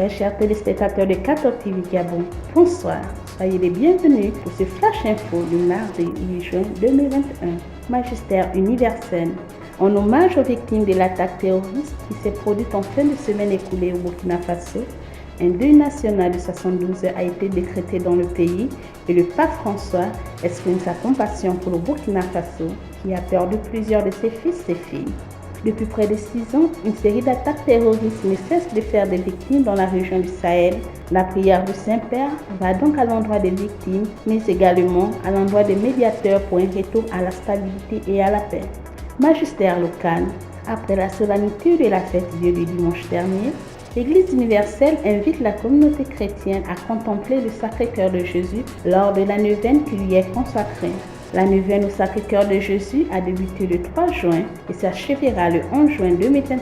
Très chers téléspectateurs de 14 TV Gabon, bonsoir. Soyez les bienvenus pour ce Flash Info du mardi 8 juin 2021. Magistère universel. En hommage aux victimes de l'attaque terroriste qui s'est produite en fin de semaine écoulée au Burkina Faso, un deuil national de 72 heures a été décrété dans le pays et le pape François exprime sa compassion pour le Burkina Faso qui a perdu plusieurs de ses fils et filles. Depuis près de 6 ans, une série d'attaques terroristes ne cesse de faire des victimes dans la région du Sahel. La prière du Saint-Père va donc à l'endroit des victimes, mais également à l'endroit des médiateurs pour un retour à la stabilité et à la paix. Magistère local. Après la solennité de la fête Dieu du dimanche dernier, l'Église universelle invite la communauté chrétienne à contempler le Sacré-Cœur de Jésus lors de la neuvaine qui lui est consacrée. La neuvaine au Sacré-Cœur de Jésus a débuté le 3 juin et s'achèvera le 11 juin 2021.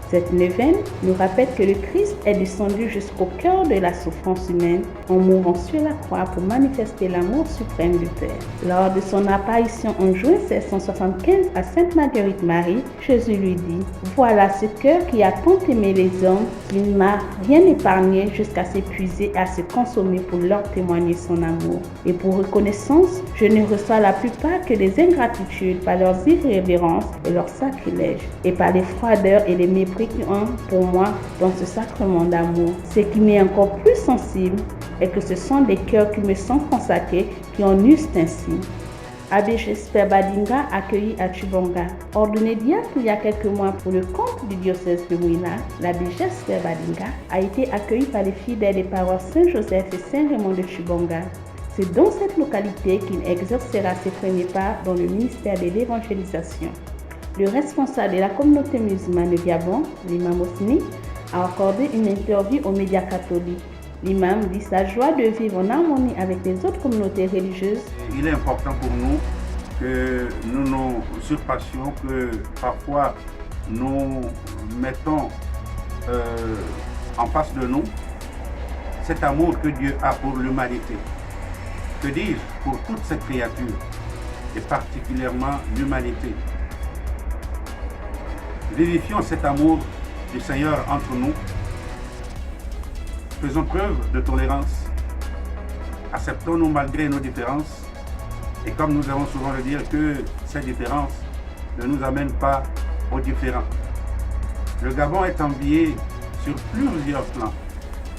Cette neuvaine nous rappelle que le Christ est descendu jusqu'au cœur de la souffrance humaine en mourant sur la croix pour manifester l'amour suprême du Père. Lors de son apparition en juin 1675 à Sainte Marguerite Marie, Jésus lui dit « Voilà ce cœur qui a tant aimé les hommes, qu'il ne m'a rien épargné jusqu'à s'épuiser et à se consommer pour leur témoigner son amour. Et pour reconnaissance, je ne reçois la plupart que des ingratitudes par leurs irrévérences et leurs sacrilèges, et par les froideurs et les mépris qui ont pour moi dans ce sacrement d'amour. Ce qui m'est encore plus sensible est que ce sont des cœurs qui me sont consacrés qui en eussent ainsi. Abbé Jesper Badinga, accueilli à Tchibonga. Ordonné diacre il y a quelques mois pour le compte du diocèse de Mouina, l'abbé Jesper Badinga a été accueilli par les fidèles des paroisses Saint-Joseph et Saint-Raymond de Tchibonga. C'est dans cette localité qu'il exercera ses premiers pas dans le ministère de l'évangélisation. Le responsable de la communauté musulmane de Gabon, l'imam Osni, a accordé une interview aux médias catholiques. L'imam dit sa joie de vivre en harmonie avec les autres communautés religieuses. Il est important pour nous que nous nous surpassions, que parfois nous mettons en face de nous cet amour que Dieu a pour l'humanité. Que dis-je pour toutes ces créatures, et particulièrement l'humanité. Vivifions cet amour du Seigneur entre nous. Faisons preuve de tolérance. Acceptons-nous malgré nos différences. Et comme nous avons souvent le dire, que ces différences ne nous amènent pas aux différents. Le Gabon est envié sur plusieurs plans,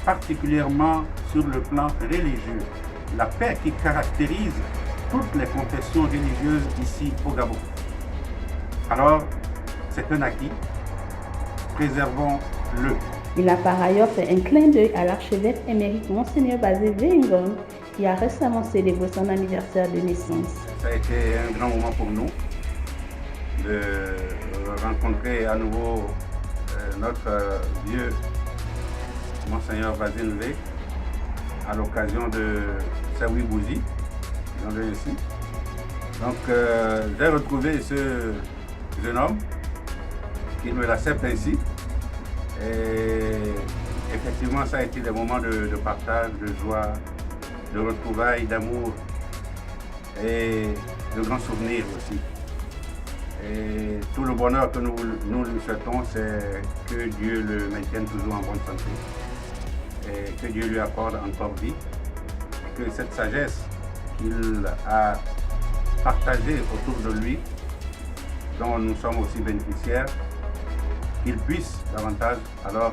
particulièrement sur le plan religieux. La paix qui caractérise toutes les confessions religieuses ici au Gabon. Alors, c'est un acquis. Préservons-le. Il a par ailleurs fait un clin d'œil à l'archevêque émérite Monseigneur Bazé Véingon, qui a récemment célébré son anniversaire de naissance. Ça a été un grand moment pour nous de rencontrer à nouveau notre vieux Monseigneur Bazé Nvé à l'occasion de Saoui Bouzi, disons-le ainsi. Donc j'ai retrouvé ce jeune homme qui me l'accepte ainsi. Et effectivement, ça a été des moments de partage, de joie, de retrouvailles, d'amour et de grands souvenirs aussi. Et tout le bonheur que nous lui souhaitons, c'est que Dieu le maintienne toujours en bonne santé et que Dieu lui accorde encore vie. Et que cette sagesse qu'il a partagée autour de lui, dont nous sommes aussi bénéficiaires, qu'il puisse davantage alors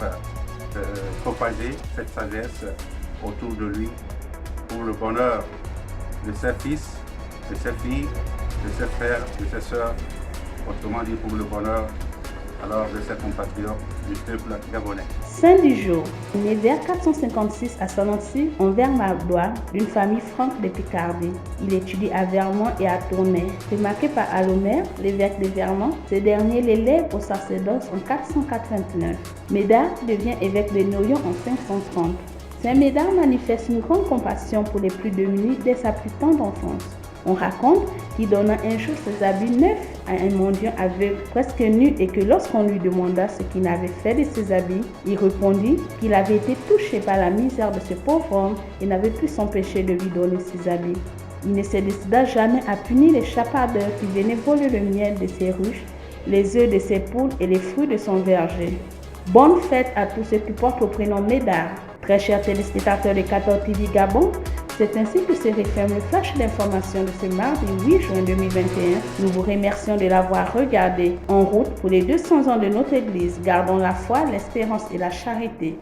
propager cette sagesse autour de lui pour le bonheur de ses fils, de ses filles, de ses frères, de ses sœurs, autrement dit pour le bonheur alors de ses compatriotes du peuple gabonais. Saint du jour, né vers 456 à Sanonsi, en Vermandois, d'une famille franque de Picardie. Il étudie à Vermont et à Tournai. Remarqué par Alomère, l'évêque de Vermont, ce dernier l'élève au sacerdoce en 489. Médard devient évêque de Noyon en 530. Saint Médard manifeste une grande compassion pour les plus démunis dès sa plus tendre enfance. On raconte qu'il donna un jour ses habits neufs à un mendiant aveugle presque nu et que lorsqu'on lui demanda ce qu'il avait fait de ses habits, il répondit qu'il avait été touché par la misère de ce pauvre homme et n'avait pu s'empêcher de lui donner ses habits. Il ne se décida jamais à punir les chapardeurs qui venaient voler le miel de ses ruches, les œufs de ses poules et les fruits de son verger. Bonne fête à tous ceux qui portent au prénom Médard. Très chers téléspectateurs de 14 TV Gabon, c'est ainsi que se referme le flash d'information de ce mardi 8 juin 2021. Nous vous remercions de l'avoir regardé. En route pour les 200 ans de notre Église, gardons la foi, l'espérance et la charité.